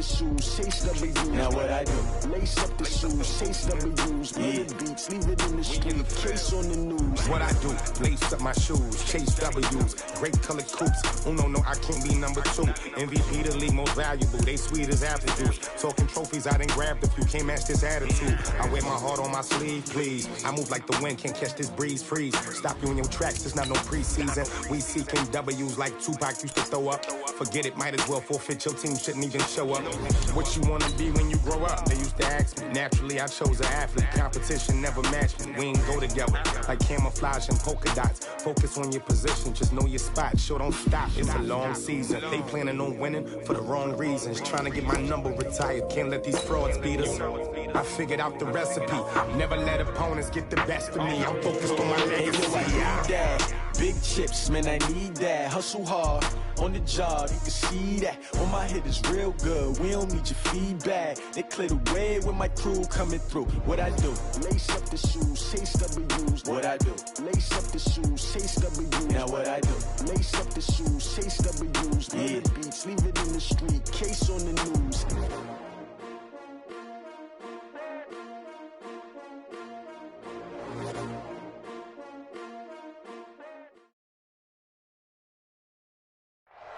the shoes, chase W's. Now what I do? Lace up the shoes, chase W's. Murder beats, leave it in the street, case on the news. What I do? Lace up my shoes, chase W's. Great colored coops. Uno, no, I can't be number 2. MVP, the league most valuable. They sweet as apple juice. Talking trophies, I done grabbed a few. Can't match this attitude. I wear my heart on my sleeve, please. I move like the wind, can't catch this breeze, freeze. Stop you in your tracks, it's not no preseason. We seeking W's like Tupac used to throw up. Forget it, might as well forfeit. Your team shouldn't even show up. What you wanna be when you grow up? They used to ask me. Naturally, I chose an athlete. Competition never matched me. We ain't go together like camouflage and polka dots. Focus on your position, just know your spot. Sure, don't stop. It's a long season. They planning on winning for the wrong reasons. Trying to get my number retired. Can't let these frauds beat us. I figured out the recipe. Never let opponents get the best of me. I'm focused on my legacy. Big chips, man, I need that. Hustle hard on the job, you can see that. On my hit is real good, we don't need your feedback. They clear the way with my crew coming through. What I do? Lace up the shoes, chase W's. What I do? Lace up the shoes, chase W's. Now what I do? Lace up the shoes, chase W's. Murder beats, leave it in the street, case on the news.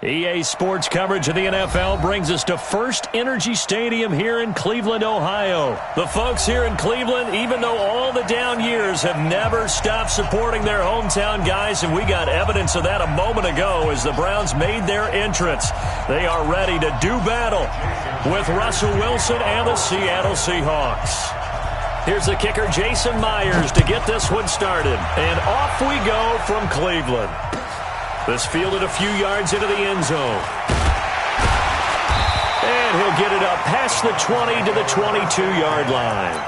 EA Sports coverage of the NFL brings us to First Energy Stadium here in Cleveland, Ohio. The folks here in Cleveland, even though all the down years, have never stopped supporting their hometown guys, and we got evidence of that a moment ago as the Browns made their entrance. They are ready to do battle with Russell Wilson and the Seattle Seahawks. Here's the kicker, Jason Myers, to get this one started. And off we go from Cleveland. This fielded a few yards into the end zone. And he'll get it up past the 20 to the 22-yard line.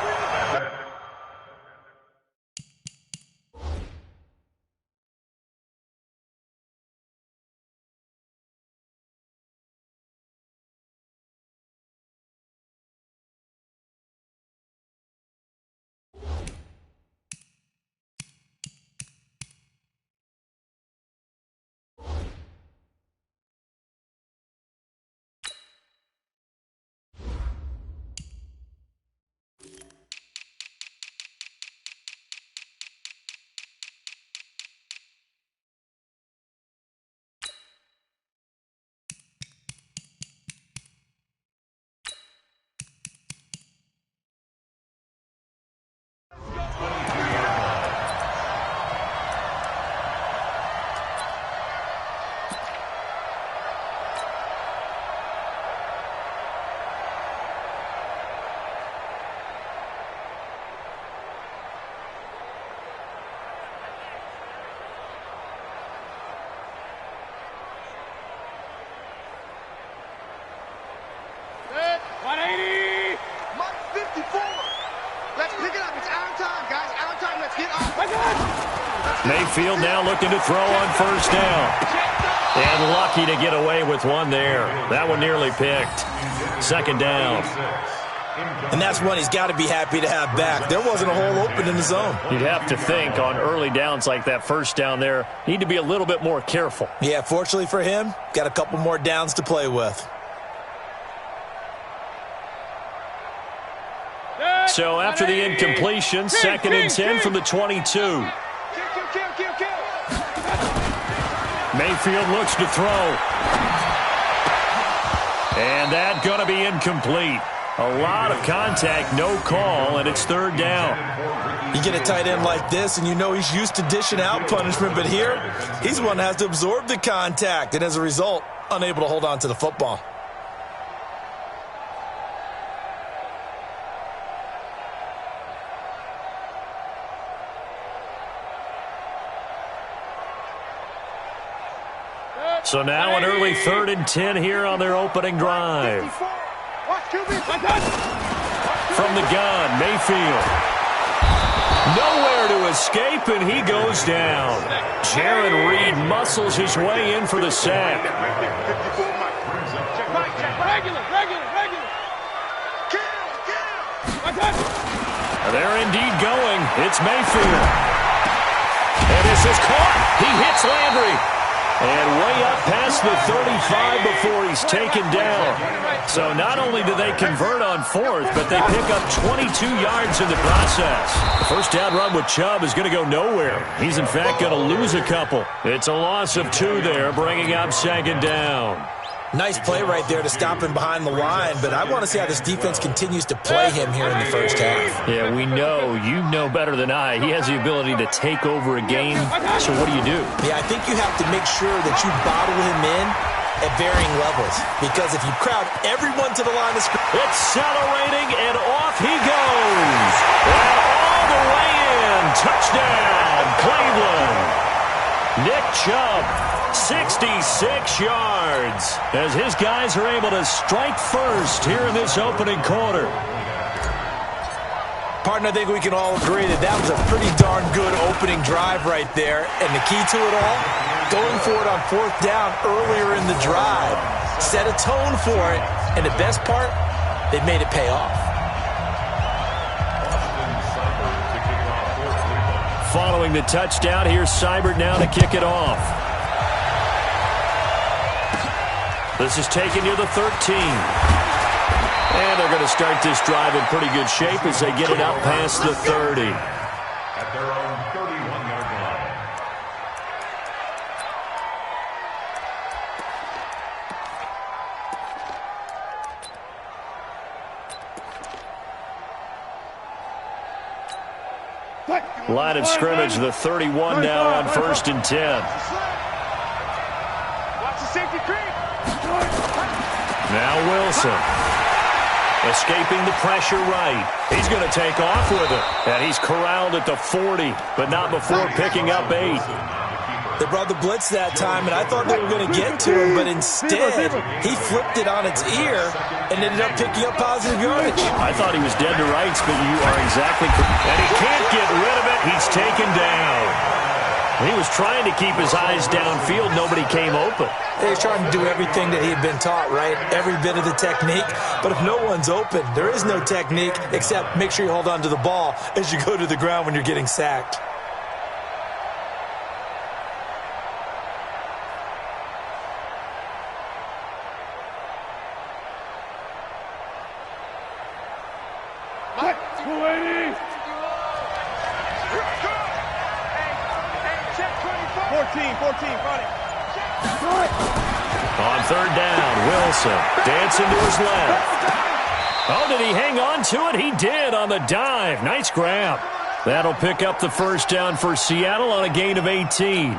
Mayfield now looking to throw on first down. And lucky to get away with one there. That one nearly picked. Second down. And that's one he's got to be happy to have back. There wasn't a hole open in the zone. You'd have to think on early downs like that first down there, need to be a little bit more careful. Yeah, fortunately for him, got a couple more downs to play with. So after the incompletion, second and 10 from the 22. Mayfield looks to throw. And that's going to be incomplete. A lot of contact, no call, and it's third down. You get a tight end like this, and you know he's used to dishing out punishment, but here, he's one that has to absorb the contact, and as a result, unable to hold on to the football. So now an early 3rd and 10 here on their opening drive. From the gun, Mayfield. Nowhere to escape, and he goes down. Jaron Reed muscles his way in for the sack. They're indeed going. It's Mayfield. And this is caught. He hits Landry. And way up past the 35 before he's taken down. So not only do they convert on fourth, but they pick up 22 yards in the process. The first down run with Chubb is going to go nowhere. He's, in fact, going to lose a couple. It's a loss of 2 there, bringing up second down. Nice play right there to stop him behind the line, but I want to see how this defense continues to play him here in the first half. Yeah, we know. You know better than I. He has the ability to take over a game. So what do you do? Yeah, I think you have to make sure that you bottle him in at varying levels, because if you crowd everyone to the line of scrimmage. Accelerating, and off he goes. And all the way in. Touchdown, Cleveland. Nick Chubb, 66 yards, as his guys are able to strike first here in this opening quarter. Partner, I think we can all agree that that was a pretty darn good opening drive right there. And the key to it all, going for it on fourth down earlier in the drive. Set a tone for it, and the best part, they made it pay off. Following the touchdown, here's Seibert now to kick it off. This is taken near the 13. And they're going to start this drive in pretty good shape as they get it out past the 30. At their own 31-yard line. Line of scrimmage, the 31 now on 1st and 10. Now Wilson. Escaping the pressure right. He's going to take off with it. And he's corralled at the 40, but not before picking up 8. They brought the blitz that time, and I thought they were going to get to him, but instead, he flipped it on its ear and ended up picking up positive yardage. I thought he was dead to rights, but you are exactly correct. And he can't get rid of it. He's taken down. He was trying to keep his eyes downfield. Nobody came open. He was trying to do everything that he had been taught, right? Every bit of the technique. But if no one's open, there is no technique except make sure you hold on to the ball as you go to the ground when you're getting sacked. On third down, Wilson dancing to his left. Oh, did he hang on to it? He did on the dive. Nice grab. That'll pick up the first down for Seattle on a gain of 18.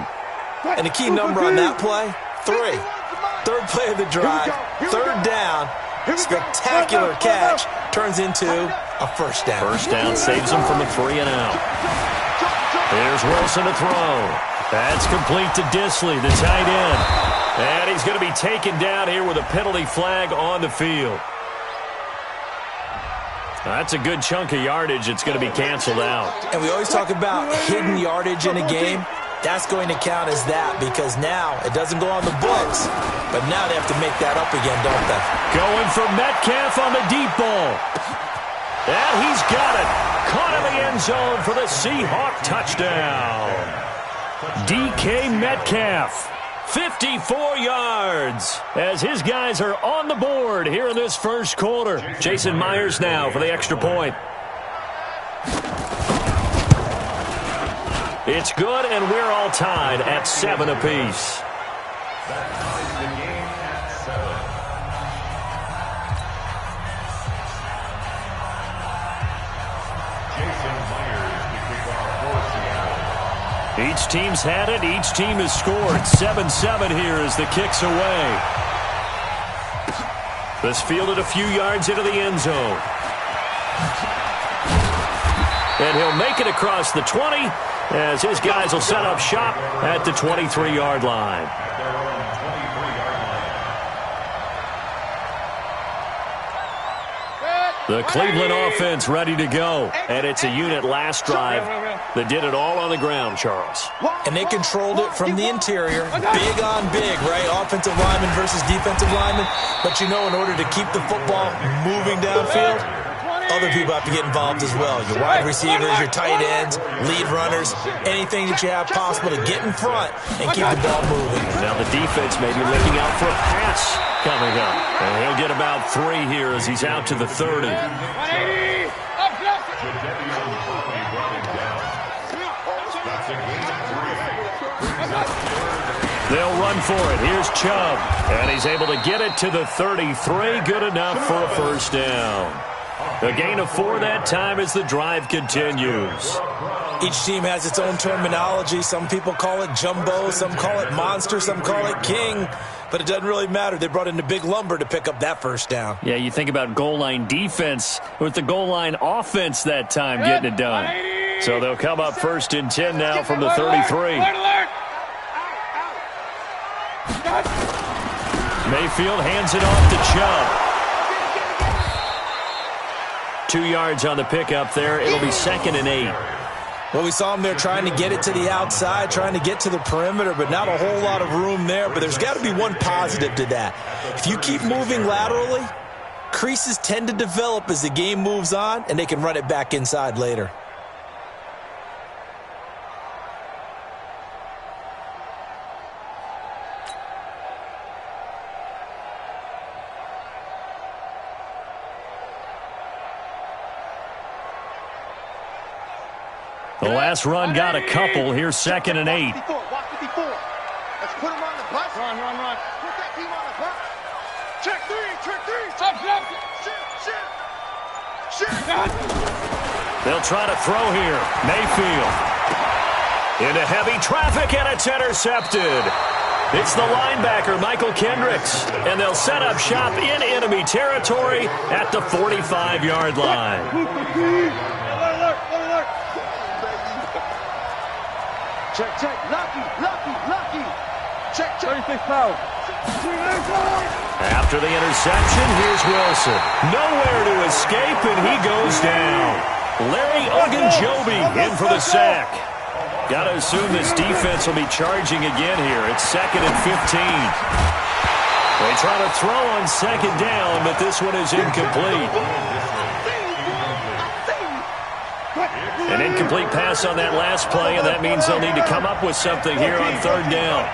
And the key number on that play, 3. Third play of the drive, third down, spectacular catch, turns into a first down. First down saves him from a 3 and out. Here's Wilson to throw. That's complete to Disley, the tight end. And he's going to be taken down here with a penalty flag on the field. That's a good chunk of yardage. It's going to be canceled out. And we always talk about hidden yardage in a game. That's going to count as that because now it doesn't go on the books, but now they have to make that up again, don't they? Going for Metcalf on the deep ball. And he's got it. Caught in the end zone for the Seahawk touchdown. DK Metcalf, 54 yards, as his guys are on the board here in this first quarter. Jason Myers now for the extra point. It's good, and we're all tied at 7 apiece. Each team's had it. Each team has scored. 7-7 here as the kick's away. This fielded a few yards into the end zone. And he'll make it across the 20 as his guys will set up shop at the 23-yard line. The Cleveland offense ready to go. And it's a unit last drive that did it all on the ground, Charles. And they controlled it from the interior. Big on big, right? Offensive lineman versus defensive lineman. But you know, in order to keep the football moving downfield, other people have to get involved as well. Your wide receivers, your tight ends, lead runners, anything that you have possible to get in front and keep the ball moving. Now the defense may be looking out for a pass coming up. And he'll get about 3 here as he's out to the 30. They'll run for it. Here's Chubb. And he's able to get it to the 33. Good enough for a first down. A gain of 4 that time as the drive continues. Each team has its own terminology. Some people call it jumbo, some call it monster, some call it king. But it doesn't really matter. They brought in the big lumber to pick up that first down. Yeah, you think about goal line defense with the goal line offense that time getting it done. So they'll come up 1st and 10 now from the 33. Mayfield hands it off to Chubb. 2 yards on the pickup there. It'll be 2nd and 8. Well, we saw him there trying to get it to the outside, trying to get to the perimeter, but not a whole lot of room there. But there's got to be one positive to that. If you keep moving laterally, creases tend to develop as the game moves on, and they can run it back inside later. The last run got a couple. Here's 2nd and 8. Watch 54. Let's put him on the bus. Run. Put that team on the bus. Check 3. Shit. They'll try to throw here. Mayfield. Into heavy traffic, and it's intercepted. It's the linebacker, Michael Kendricks. And they'll set up shop in enemy territory at the 45-yard line. Alert. Check. Lucky. Check. 36 power. After the interception, here's Wilson. Nowhere to escape, and he goes down. Larry Ogunjobi in for the sack. Got to assume this defense will be charging again here. It's 2nd and 15. They try to throw on 2nd down, but this one is incomplete. An incomplete pass on that last play, and that means they'll need to come up with something here on 3rd down.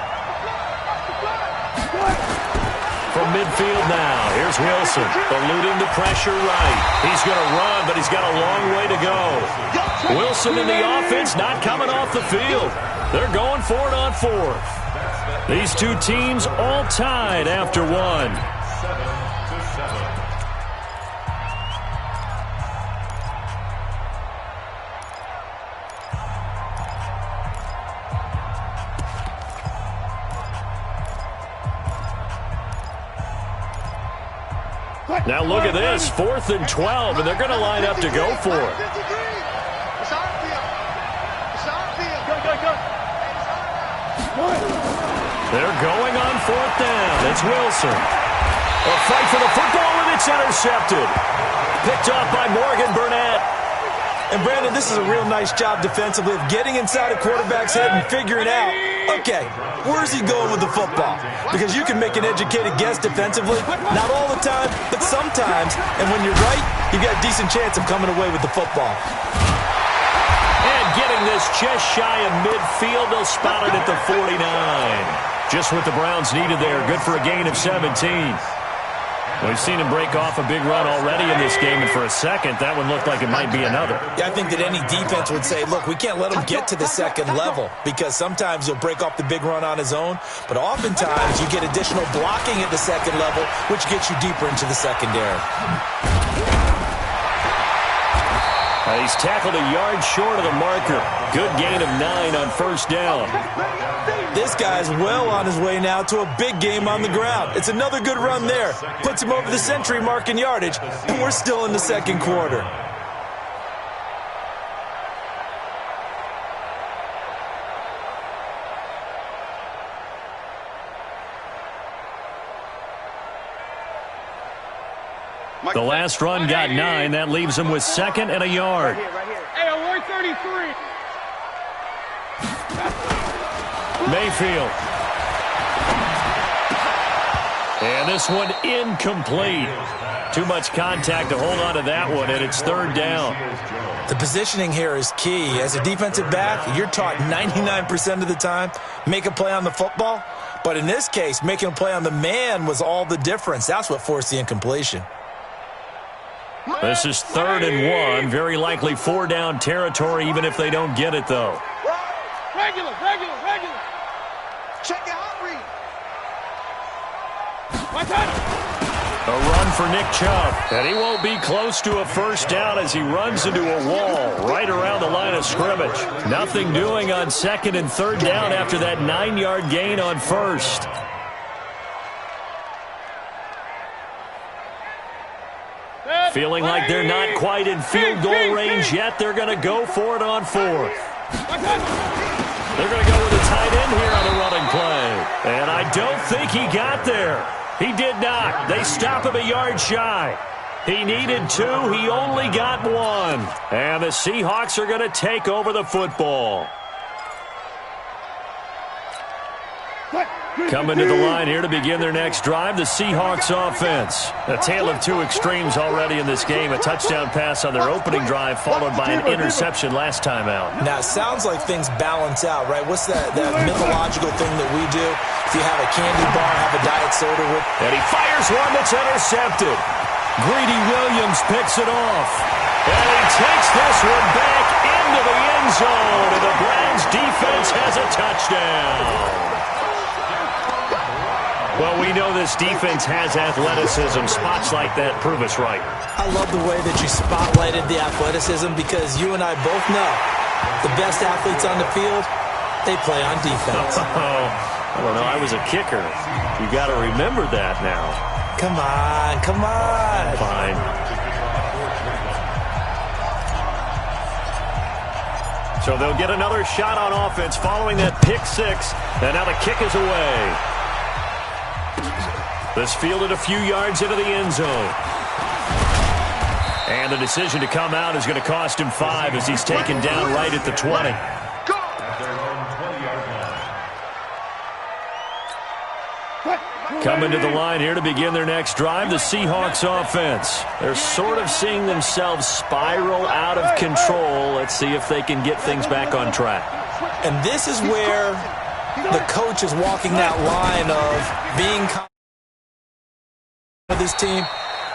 From midfield now, here's Wilson, eluding the pressure right. He's going to run, but he's got a long way to go. Wilson in the offense not coming off the field. They're going for it on 4th. These two teams all tied after 1. Now look at this, 4th and 12, and they're going to line up to go for it. They're going on 4th down. It's Wilson. A fight for the football, and it's intercepted. Picked off by Morgan Burnett. And, Brandon, this is a real nice job defensively of getting inside a quarterback's head and figuring out, okay, where's he going with the football? Because you can make an educated guess defensively, not all the time, but sometimes. And when you're right, you've got a decent chance of coming away with the football. And getting this just shy of midfield, they'll spot it at the 49. Just what the Browns needed there. Good for a gain of 17. We've seen him break off a big run already in this game, and for a second, that one looked like it might be another. Yeah, I think that any defense would say, look, we can't let him get to the 2nd level, because sometimes he'll break off the big run on his own, but oftentimes you get additional blocking at the 2nd level, which gets you deeper into the secondary. He's tackled a yard short of the marker. Good gain of 9 on 1st down. This guy's well on his way now to a big game on the ground. It's another good run there. Puts him over the century mark in yardage, and we're still in the 2nd quarter. The last run got 9. That leaves him with 2nd and a yard. Hey, award 33. Mayfield. And this one incomplete. Too much contact to hold on to that one, and it's third down. The positioning here is key. As a defensive back, you're taught 99% of the time, make a play on the football. But in this case, making a play on the man was all the difference. That's what forced the incompletion. This is 3rd and 1. Very likely 4-down territory, even if they don't get it, though. Regular. Check out, read. My time. A run for Nick Chubb, and he won't be close to a first down as he runs into a wall right around the line of scrimmage. Nothing doing on 2nd and 3rd down after that 9-yard gain on 1st. Feeling like they're not quite in field goal range yet. They're going to go for it on 4th. They're going to go with a tight end here on the running play. And I don't think he got there. He did not. They stop him a yard shy. He needed 2. He only got 1. And the Seahawks are going to take over the football. Coming to the line here to begin their next drive, the Seahawks offense. A tale of two extremes already in this game. A touchdown pass on their opening drive, followed by an interception last time out. Now, it sounds like things balance out, right? What's that mythological thing that we do? If you have a candy bar, have a diet soda with... And he fires one that's intercepted. Greedy Williams picks it off. And he takes this one back into the end zone. And the Browns defense has a touchdown. Well, we know this defense has athleticism. Spots like that prove us right. I love the way that you spotlighted the athleticism because you and I both know the best athletes on the field, they play on defense. I don't know. I was a kicker. You got to remember that now. Come on. Fine. So they'll get another shot on offense following that pick 6. And now the kick is away. This fielded a few yards into the end zone. And the decision to come out is going to cost him 5 as he's taken down right at the 20. Coming to the line here to begin their next drive, the Seahawks offense. They're sort of seeing themselves spiral out of control. Let's see if they can get things back on track. And this is where the coach is walking that line of being of this team.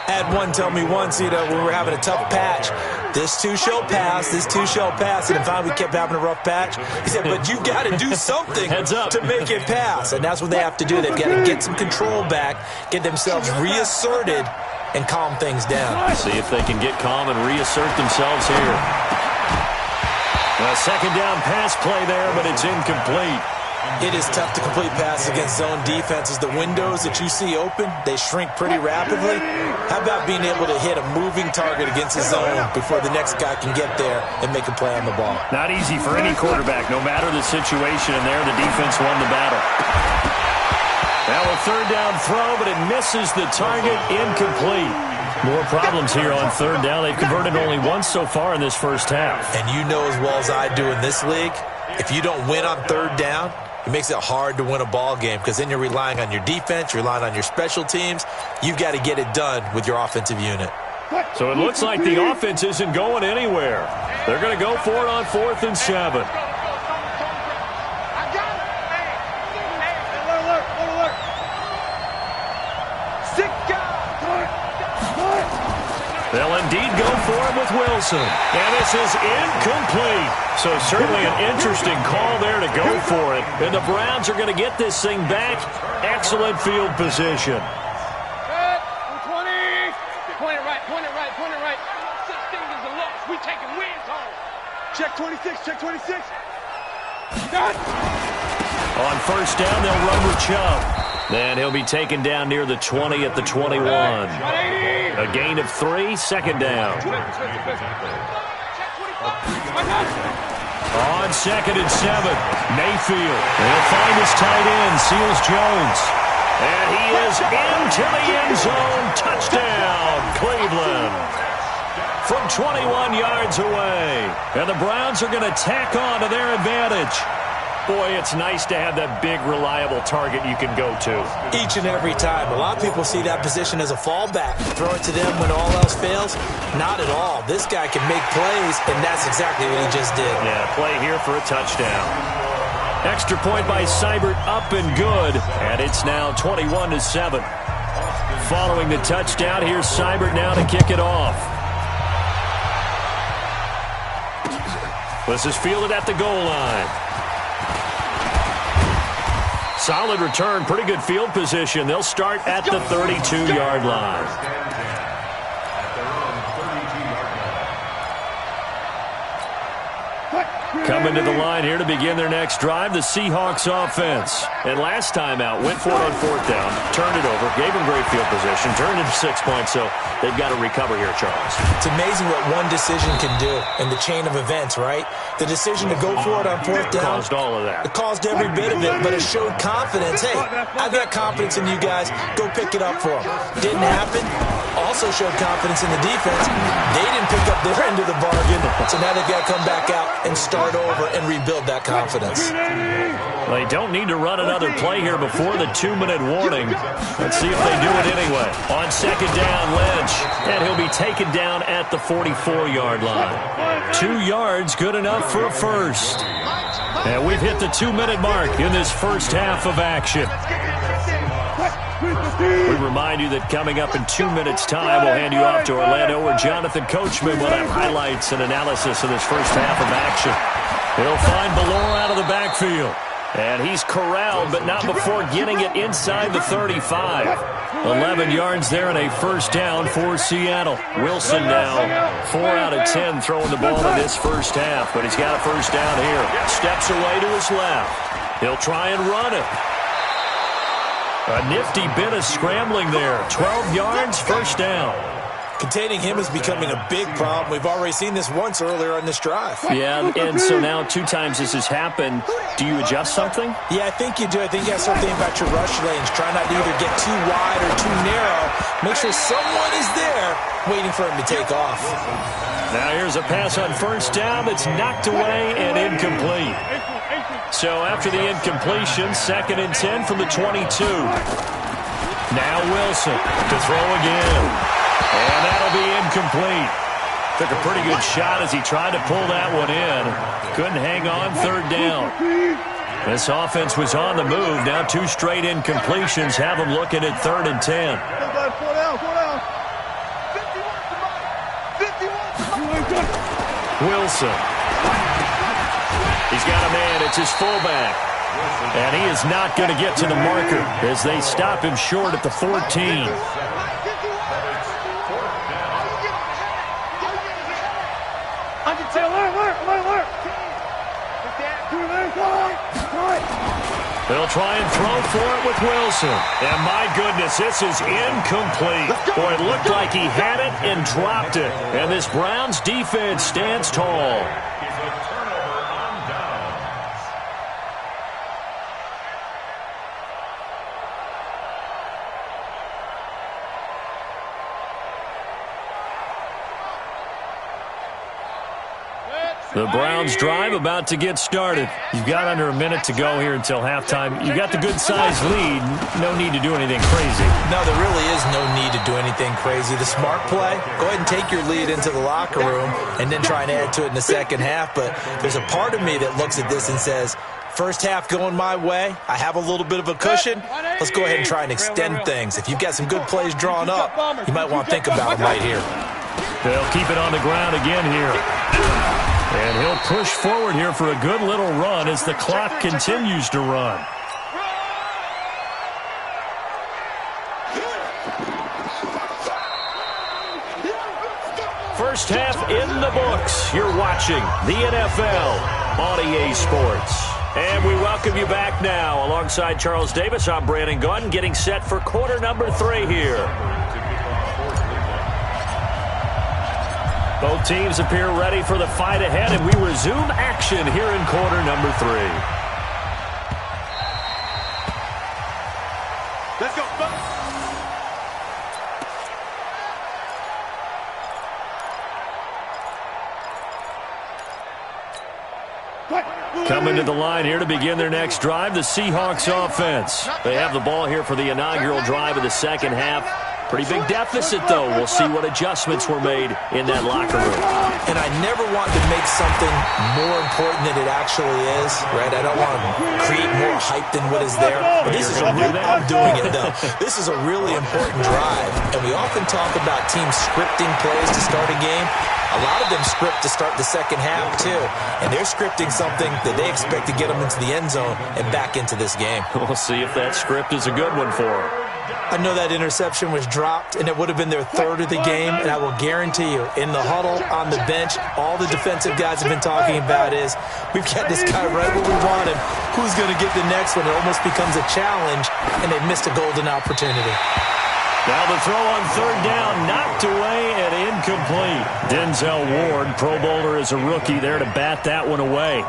Had one tell me once, we were having a tough patch. This too shall pass. And finally we kept having a rough patch. He said, but you got to do something to make it pass. And that's what they have to do. They've got to get some control back, get themselves reasserted, and calm things down. See if they can get calm and reassert themselves here. A second down pass play there, but it's incomplete. It is tough to complete passes against zone defenses. The windows that you see open, they shrink pretty rapidly. How about being able to hit a moving target against a zone before the next guy can get there and make a play on the ball? Not easy for any quarterback, no matter the situation. And there, the defense won the battle. Now a third down throw, but it misses the target, incomplete. More problems here on third down. They've converted only once so far in this first half. And you know as well as I do in this league, if you don't win on third down, it makes it hard to win a ball game because then you're relying on your defense, you're relying on your special teams. You've got to get it done with your offensive unit. So it looks like the offense isn't going anywhere. They're going to go for it on 4th and 7. They'll indeed go for it with Wilson. And this is incomplete. So certainly an interesting call there to go for it. And the Browns are going to get this thing back. Excellent field position. 20. Point it right. 6 fingers a loss. We taking wins home. Check 26. Got it. On first down, they'll run with Chubb. Then he'll be taken down near the 20 at the 21. A gain of 3, second down. On 2nd and 7, Mayfield. He'll find his tight end, Seals Jones. And he is into the end zone. Touchdown, Cleveland. From 21 yards away. And the Browns are going to tack on to their advantage. Boy, it's nice to have that big, reliable target you can go to. Each and every time. A lot of people see that position as a fallback. Throw it to them when all else fails? Not at all. This guy can make plays, and that's exactly what he just did. Yeah, play here for a touchdown. Extra point by Seibert, up and good, and it's now 21-7. Following the touchdown, here's Seibert now to kick it off. This is fielded at the goal line. Solid return, pretty good field position. They'll start at the 32-yard line. Coming to the line here to begin their next drive, the Seahawks offense. And last time out, went for it on fourth down, turned it over, gave them great field position, turned into 6 points, so they've got to recover here, Charles. It's amazing what one decision can do in the chain of events, right? The decision to go for it on fourth down. Caused all of that. It caused every bit of it, but it showed confidence. Hey, I've got confidence in you guys. Go pick it up for them. Didn't happen. Also showed confidence in the defense. They didn't pick up their end of the bargain, so now they've got to come back out and start over and rebuild that confidence. They don't need to run another play here before the 2-minute warning. Let's see if they do it anyway. On second down, Lynch, and he'll be taken down at the 44-yard line. 2 yards, good enough for a first. And we've hit the 2-minute mark in this first half of action. We remind you that coming up in 2 minutes' time, we'll hand you off to Orlando, where Jonathan Coachman will have highlights and analysis of this first half of action. He'll find Ballore out of the backfield. And he's corralled, but not before getting it inside the 35. 11 yards there and a first down for Seattle. Wilson now 4 out of 10 throwing the ball in this first half, but he's got a first down here. Steps away to his left. He'll try and run it. A nifty bit of scrambling there. 12 yards, first down. Containing him is becoming a big problem. We've already seen this once earlier on this drive. Yeah, and so now 2 times this has happened. Do you adjust something? Yeah, I think you do. I think you have to start thinking about your rush lanes. Try not to either get too wide or too narrow. Make sure someone is there waiting for him to take off. Now here's a pass on first down that's knocked away and incomplete. So after the incompletion, 2nd and 10 from the 22. Now Wilson to throw again. And that'll be incomplete. Took a pretty good shot as he tried to pull that one in. Couldn't hang on, 3rd down. This offense was on the move. Now 2 straight incompletions have them looking at 3rd and 10. Wilson. He's got a man. It's his fullback. And he is not going to get to the marker as they stop him short at the 14. They'll try and throw for it with Wilson. And my goodness, this is incomplete. Boy, it looked like he had it and dropped it. And this Browns defense stands tall. The Browns drive about to get started. You've got under a minute to go here until halftime. You've got the good-sized lead. No need to do anything crazy. No, there really is no need to do anything crazy. The smart play, go ahead and take your lead into the locker room and then try and add to it in the second half. But there's a part of me that looks at this and says, first half going my way. I have a little bit of a cushion. Let's go ahead and try and extend things. If you've got some good plays drawn up, you might want to think about them right here. They'll keep it on the ground again here. And he'll push forward here for a good little run as the clock continues to run. First half in the books. You're watching the NFL on EA Sports. And we welcome you back now. Alongside Charles Davis, I'm Brandon Gaudin, getting set for quarter number 3 here. Both teams appear ready for the fight ahead, and we resume action here in quarter number 3. Let's go. Coming to the line here to begin their next drive, the Seahawks offense. They have the ball here for the inaugural drive of the second half. Pretty big deficit, though. We'll see what adjustments were made in that locker room. And I never want to make something more important than it actually is, right? I don't want to create more hype than what is there. But this is I'm doing it, though. This is a really important drive. And we often talk about teams scripting plays to start a game. A lot of them script to start the second half, too. And they're scripting something that they expect to get them into the end zone and back into this game. We'll see if that script is a good one for them. I know that interception was dropped, and it would have been their third of the game, and I will guarantee you, in the huddle, on the bench, all the defensive guys have been talking about is, we've got this guy right where we want him. Who's going to get the next one? It almost becomes a challenge, and they've missed a golden opportunity. Now the throw on third down, knocked away and incomplete. Denzel Ward, Pro Bowler as a rookie, there to bat that one away.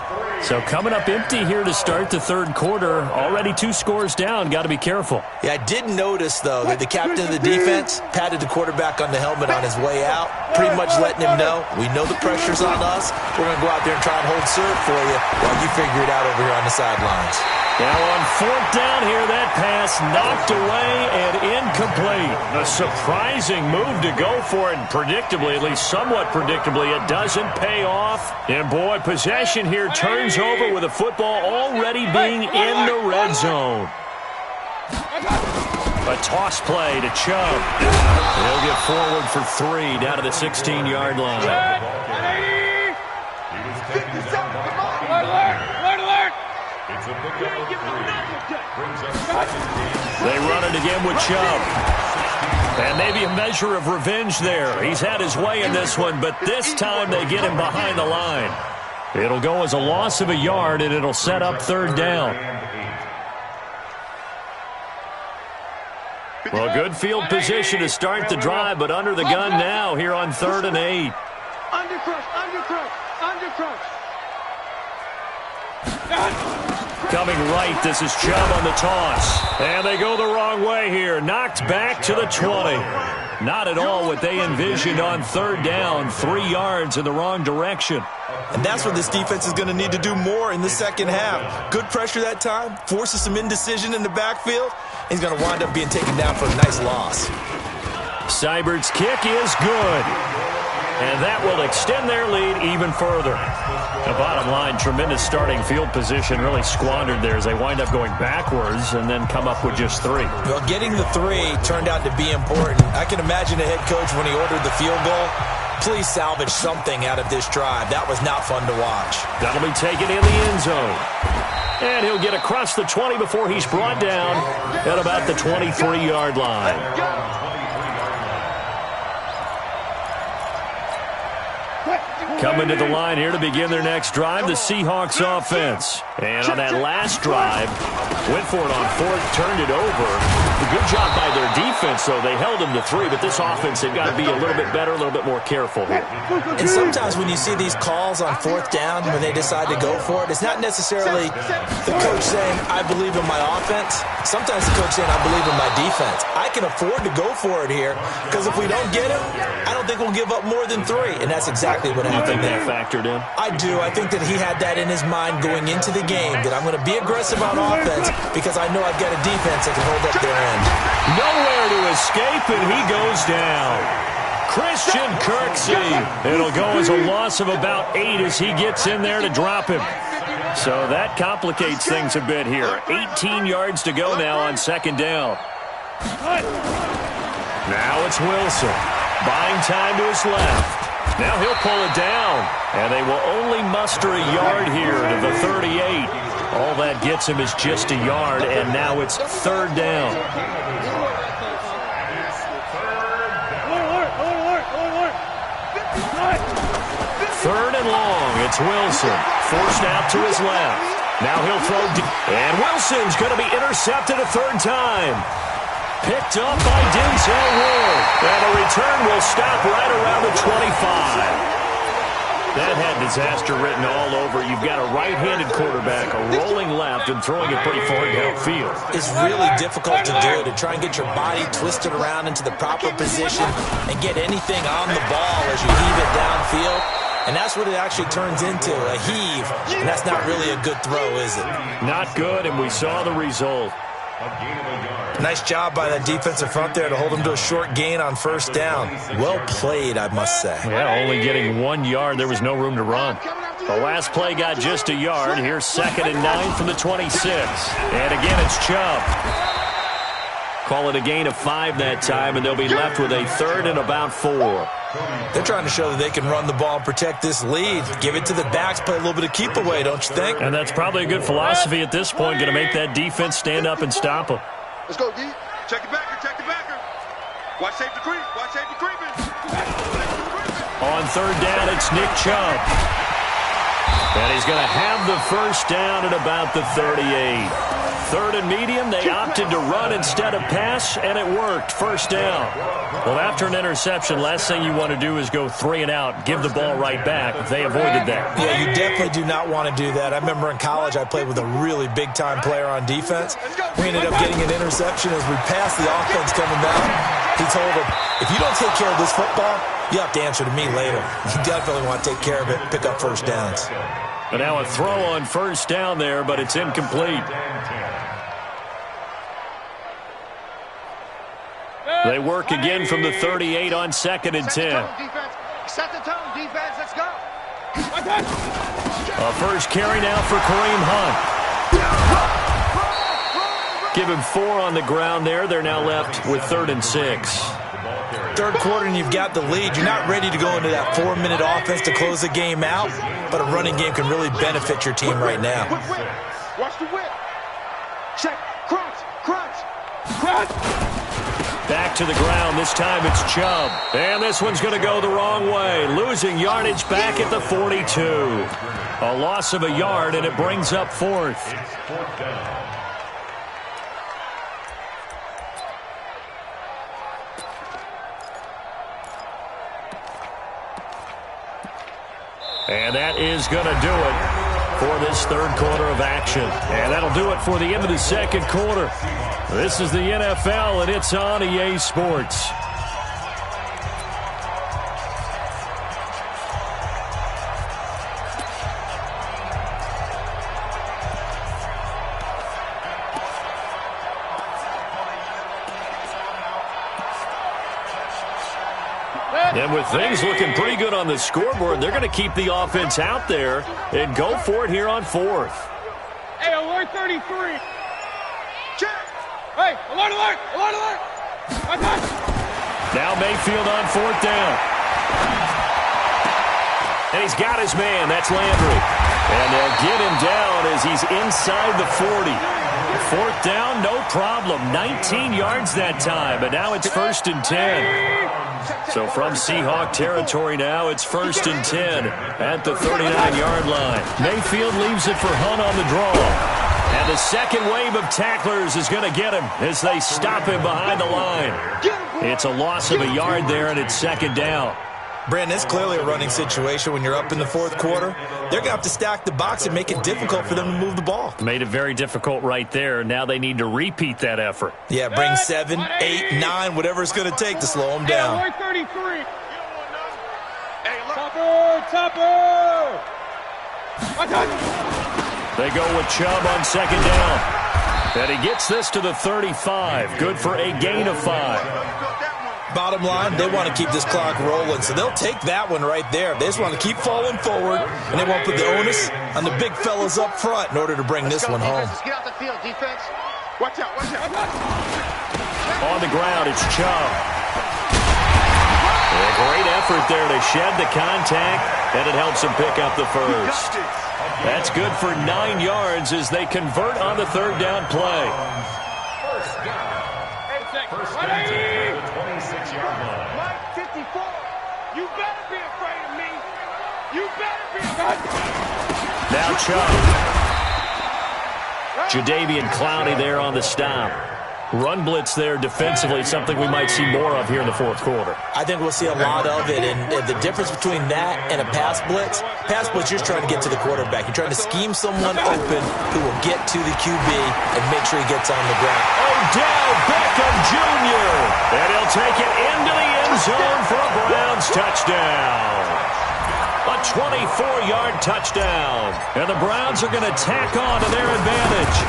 So coming up empty here to start the third quarter. Already 2 scores down. Got to be careful. Yeah, I did notice, though, that the captain of the defense patted the quarterback on the helmet on his way out, pretty much letting him know, we know the pressure's on us. We're going to go out there and try and hold serve for you while you figure it out over here on the sidelines. Now on fourth down here, that pass knocked away and incomplete. A surprising move to go for it, and predictably, at least somewhat predictably, it doesn't pay off. And boy, possession here turns over with the football already being in the red zone. A toss play to Chubb. He'll get forward for 3 down to the 16-yard line. They run it again with Chubb. And maybe a measure of revenge there. He's had his way in this one, but this time they get him behind the line. It'll go as a loss of a yard, and it'll set up third down. Well, good field position to start the drive, but under the gun now here on 3rd and 8. Coming right, this is Chubb on the toss. And they go the wrong way here. Knocked back to the 20. Not at all what they envisioned on third down. 3 yards in the wrong direction. And that's what this defense is going to need to do more in the second half. Good pressure that time. Forces some indecision in the backfield. He's going to wind up being taken down for a nice loss. Seibert's kick is good. And that will extend their lead even further. The bottom line, tremendous starting field position, really squandered there as they wind up going backwards and then come up with just 3. Well, getting the 3 turned out to be important. I can imagine the head coach when he ordered the field goal. Please salvage something out of this drive. That was not fun to watch. That'll be taken in the end zone. And he'll get across the 20 before he's brought down at about the 23-yard line. Coming to the line here to begin their next drive, the Seahawks offense. And on that last drive, went for it on 4th, turned it over. A good job by their defense, though. They held them to 3, but this offense, they've got to be a little bit better, a little bit more careful here. And sometimes when you see these calls on 4th down, when they decide to go for it, it's not necessarily the coach saying, I believe in my offense. Sometimes the coach saying, I believe in my defense. I can afford to go for it here, because if we don't get him, I don't think we'll give up more than 3. And that's exactly what happened. You think that factored in? I do. I think that he had that in his mind going into the game, that I'm going to be aggressive on offense because I know I've got a defense that can hold up their end. Nowhere to escape, and he goes down. Christian Kirksey. It'll go as a loss of about 8 as he gets in there to drop him. So that complicates things a bit here. 18 yards to go now on 2nd down. Now it's Wilson. Buying time to his left. Now he'll pull it down, and they will only muster a yard here to the 38. All that gets him is just a yard, and now it's 3rd down. 3rd and long, it's Wilson. Forced out to his left. Now he'll throw deep, and Wilson's going to be intercepted a 3rd time. Picked up by Denzel Ward. And a return will stop right around the 25. That had disaster written all over. You've got a right-handed quarterback, a rolling left, and throwing it pretty far downfield. It's really difficult to do, to try and get your body twisted around into the proper position and get anything on the ball as you heave it downfield. and that's what it actually turns into, a heave, and that's not really a good throw, is it? Not good, and we saw the result. Nice job by that defensive front there to hold him to a short gain on first down. Well played, I must say. Yeah, only getting 1 yard. There was no room to run. The last play got just a yard. Here's 2nd and 9 from the 26. And again, it's Chubb. Call it a gain of 5 that time, and they'll be left with a 3rd and about 4. They're trying to show that they can run the ball and protect this lead. Give it to the backs, play a little bit of keep away, don't you think? And that's probably a good philosophy at this point, going to make that defense stand up and stop them. Let's go, D. Check the backer, check the backer. Watch safety creep, watch safety creeping. On 3rd down, it's Nick Chubb. And he's going to have the first down at about the 38. 3rd and medium, they opted to run instead of pass, and it worked. First down. Well, after an interception, last thing you want to do is go 3 and out, give the ball right back. They avoided that. Yeah, you definitely do not want to do that. I remember in college I played with a really big-time player on defense. We ended up getting an interception as we passed the offense coming down. He told him, if you don't take care of this football, you have to answer to me later. You definitely want to take care of it, pick up first downs. But now a throw on first down there, but it's incomplete. They work again from the 38 on 2nd and 10. Set the tone, defense. Let's go. A first carry now for Kareem Hunt. Give him 4 on the ground there. They're now left with 3rd and 6. 3rd quarter and you've got the lead. You're not ready to go into that 4-minute offense to close the game out, but a running game can really benefit your team right now. Watch the whip. Check. Crunch. Back to the ground. This time it's Chubb. And this one's going to go the wrong way. Losing yardage back at the 42. A loss of a yard, and it brings up 4th. And that is going to do it for this 3rd quarter of action. And that'll do it for the end of the 2nd quarter. This is the NFL, and it's on EA Sports. And with things looking pretty good on the scoreboard, they're going to keep the offense out there and go for it here on 4th. Hey, alert 33. Check. Hey, alert, alert, alert, alert. Now Mayfield on 4th down. And he's got his man. That's Landry. And they'll get him down as he's inside the 40. 4th down, no problem. 19 yards that time, but now it's 1st and 10. So from Seahawk territory now, it's 1st and 10 at the 39-yard line. Mayfield leaves it for Hunt on the draw. And the second wave of tacklers is going to get him as they stop him behind the line. It's a loss of a yard there, and it's 2nd down. Brandon, it's clearly a running situation when you're up in the 4th quarter. They're going to have to stack the box and make it difficult for them to move the ball. Made it very difficult right there. Now they need to repeat that effort. Yeah, bring 7, 8, 9, whatever it's going to take to slow them down. Hey, 33. Hey, Topper. They go with Chubb on 2nd down. And he gets this to the 35. Good for a gain of 5. Bottom line, they want to keep this clock rolling, so they'll take that one right there. They just want to keep falling forward, and they won't put the onus on the big fellas up front in order to bring this one home. Let's get out the field, defense. Watch out, watch out. On the ground, it's Chubb. A great effort there to shed the contact, and it helps him pick up the first. That's good for 9 yards as they convert on the 3rd down play. First down. First down to the 26-yard line. Mike 54. You better be afraid of me. You better be afraid. Now Chubb. Jadeveon Clowney there on the stop. Run blitz there defensively, something we might see more of here in the 4th quarter. I think we'll see a lot of it, and the difference between that and a pass blitz, you're just trying to get to the quarterback. You're trying to scheme someone open who will get to the QB and make sure he gets on the ground. Odell Beckham Jr. And he'll take it into the end zone for a Browns touchdown. A 24-yard touchdown. And the Browns are going to tack on to their advantage.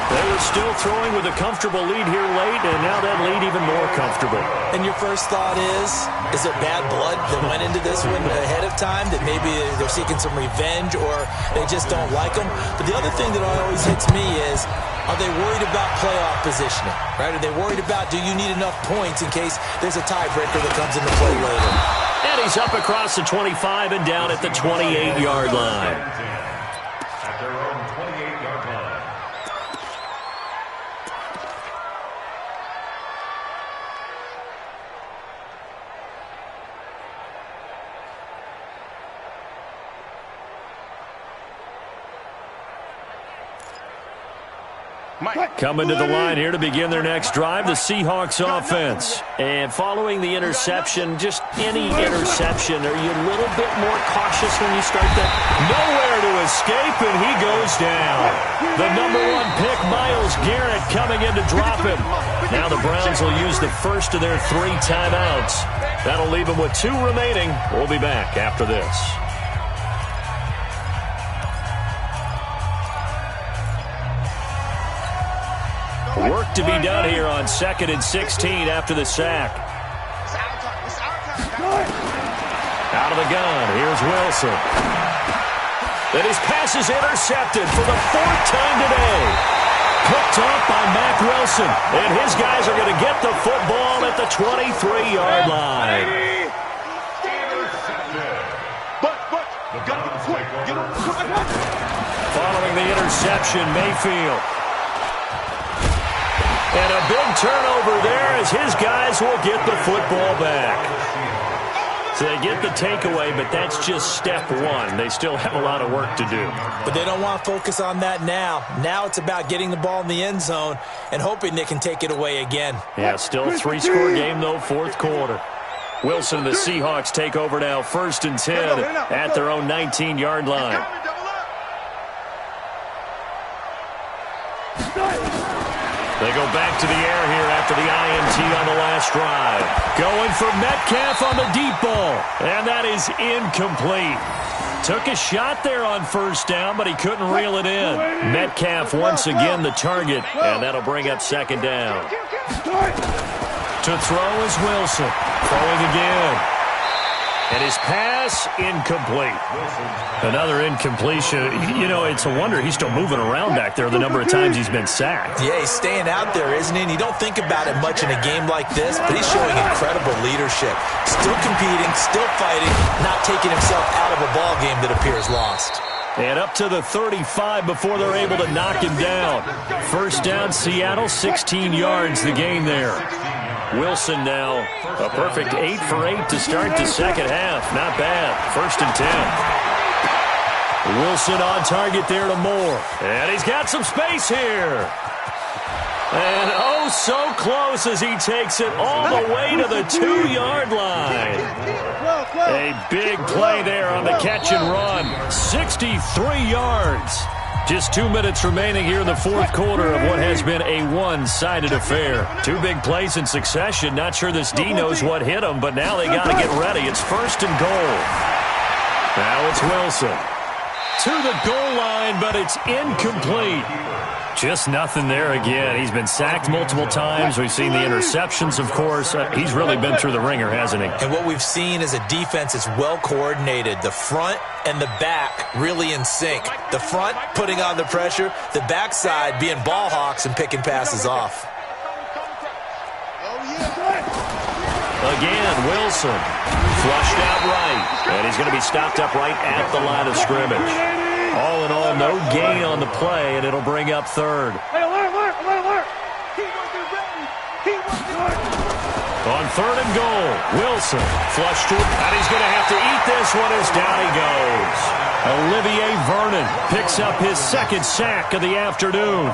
They were still throwing with a comfortable lead here late, and now that lead even more comfortable. And your first thought is it bad blood that went into this one ahead of time, that maybe they're seeking some revenge or they just don't like them? But the other thing that always hits me is, are they worried about playoff positioning? Right? Are they worried about, do you need enough points in case there's a tiebreaker that comes into play later? And he's up across the 25 and down at the 28-yard line. At their own 28-yard line. Coming to the line here to begin their next drive, the Seahawks offense. And following the interception, just any interception, are you a little bit more cautious when you start that? Nowhere to escape, and he goes down. The number 1 pick, Myles Garrett, coming in to drop him. Now the Browns will use the first of their 3 timeouts. That'll leave them with 2 remaining. We'll be back after this. Work to be done here on 2nd and 16 after the sack. Out of the gun, here's Wilson. And his pass is intercepted for the 4th time today. Picked off by Mack Wilson. And his guys are going to get the football at the 23-yard line. Following the interception, Mayfield. And a big turnover there as his guys will get the football back. So they get the takeaway, but that's just step 1. They still have a lot of work to do. But they don't want to focus on that now. Now it's about getting the ball in the end zone and hoping they can take it away again. Yeah, still a 3-score game, though, 4th quarter. Wilson and the Seahawks take over now, 1st and 10 at their own 19-yard line. They go back to the air here after the INT on the last drive. Going for Metcalf on the deep ball. And that is incomplete. Took a shot there on 1st down, but he couldn't reel it in. Metcalf once again the target, and that'll bring up 2nd down. To throw is Wilson. Throwing again. And his pass, incomplete. Another incompletion. You know, it's a wonder he's still moving around back there the number of times he's been sacked. Yeah, he's staying out there, isn't he? And you don't think about it much in a game like this, but he's showing incredible leadership. Still competing, still fighting, not taking himself out of a ball game that appears lost. And up to the 35 before they're able to knock him down. 1st down, Seattle, 16 yards the gain there. Wilson now, a perfect 8 for 8 to start the 2nd half. Not bad. 1st and 10. Wilson on target there to Moore. And he's got some space here. And oh, so close as he takes it all the way to the 2-yard line. A big play there on the catch and run. 63 yards. Just 2 minutes remaining here in the 4th quarter of what has been a one-sided affair. 2 big plays in succession. Not sure this D knows what hit him, but now they got to get ready. It's 1st and goal. Now it's Wilson. To the goal line, but it's incomplete. Just nothing there again. He's been sacked multiple times. We've seen the interceptions, of course. He's really been through the ringer, hasn't he? And what we've seen is a defense that's well coordinated. The front and the back really in sync. The front putting on the pressure, the backside being ball hawks and picking passes off. Again, Wilson flushed out right, and he's going to be stopped up right at the line of scrimmage. All in all, no gain on the play, and it'll bring up 3rd. On 3rd and goal, Wilson flushed through, and he's going to have to eat this one as down he goes. Olivier Vernon picks up his 2nd sack of the afternoon.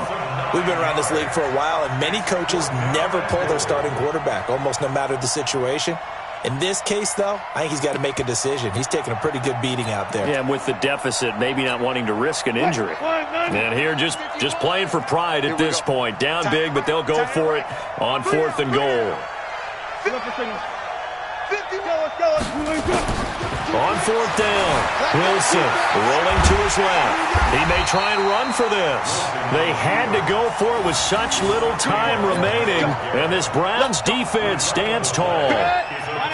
We've been around this league for a while, and many coaches never pull their starting quarterback, almost no matter the situation. In this case, though, I think he's got to make a decision. He's taking a pretty good beating out there. Yeah, and with the deficit, maybe not wanting to risk an injury. And here, just playing for pride at this point. Down big, but they'll go for it on 4th and goal. On fourth down, Wilson rolling to his left. He may try and run for this. They had to go for it with such little time remaining, and this Browns defense stands tall.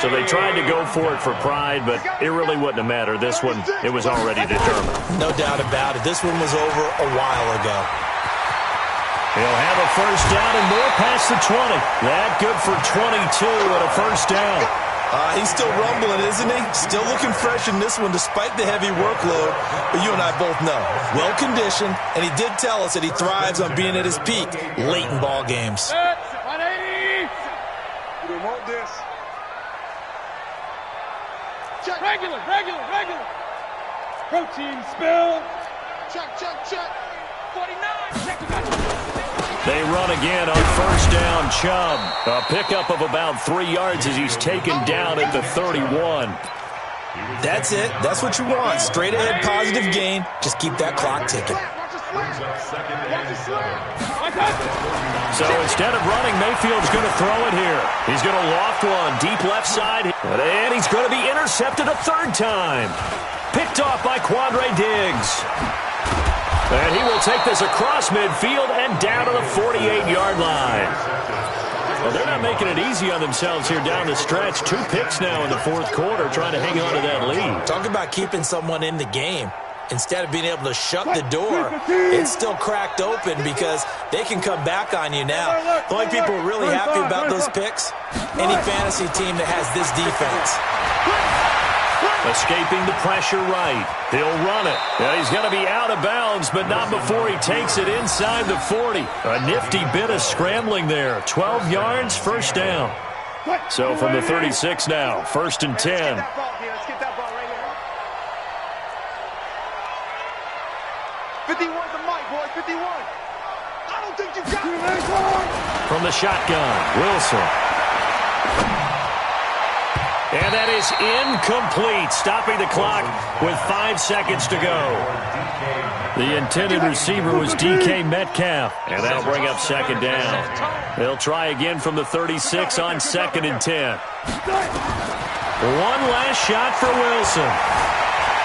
So they tried to go for it for pride, but it really wouldn't have mattered. This one, it was already determined. No doubt about it. This one was over a while ago. He'll have a first down and more past the 20. That good for 22 and a first down. He's still rumbling, isn't he? Still looking fresh in this one despite the heavy workload. But you and I both know, well-conditioned, and he did tell us that he thrives on being at his peak late in ball games. 180. We want this. Check. Regular. Protein spill. Check. 49. Check. They run again on first down. Chubb. A pickup of about 3 yards as he's taken down at the 31. That's it. That's what you want. Straight ahead, positive gain. Just keep that clock ticking. So instead of running, Mayfield's going to throw it here. He's going to loft one deep left side. And he's going to be intercepted a third time. Picked off by Quandre Diggs. And he will take this across midfield and down to the 48-yard line. Well, they're not making it easy on themselves here down the stretch. 2 picks now in the fourth quarter trying to hang on to that lead. Talk about keeping someone in the game. Instead of being able to shut the door, it's still cracked open because they can come back on you now. The only people who are really happy about those picks, any fantasy team that has this defense. Escaping the pressure right. He'll run it. Yeah, he's going to be out of bounds, but not before he takes it inside the 40. A nifty bit of scrambling there. 12 yards, first down. So from the 36 now, first and 10. Let's get that ball right here. 51's the mic, boy. 51. I don't think you got it. From the shotgun, Wilson. And that is incomplete, stopping the clock with 5 seconds to go. The intended receiver was DK Metcalf, and that'll bring up second down. They'll try again from the 36 on second and 10. One last shot for Wilson.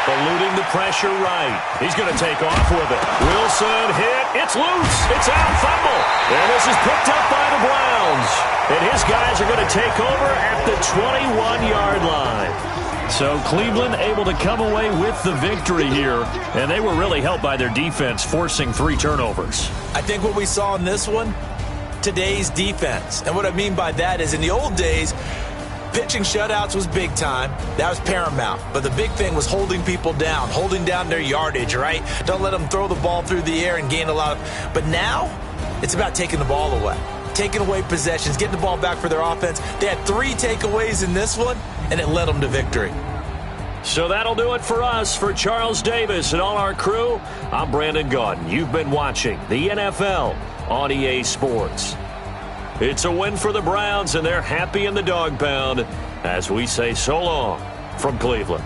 Eluding the pressure right. He's going to take off with it. Wilson hit. It's loose. It's out. Fumble. And this is picked up by the Browns. And his guys are going to take over at the 21-yard line. So Cleveland able to come away with the victory here. And they were really helped by their defense, forcing 3 turnovers. I think what we saw in this one, today's defense. And what I mean by that is in the old days, pitching shutouts was big time. That was paramount. But the big thing was holding people down, holding down their yardage, right? Don't let them throw the ball through the air and gain a lot of... But now, it's about taking the ball away. Taking away possessions, getting the ball back for their offense. They had 3 takeaways in this one, and it led them to victory. So that'll do it for us. For Charles Davis and all our crew, I'm Brandon Gaudin. You've been watching the NFL on EA Sports. It's a win for the Browns, and they're happy in the dog pound as we say so long from Cleveland.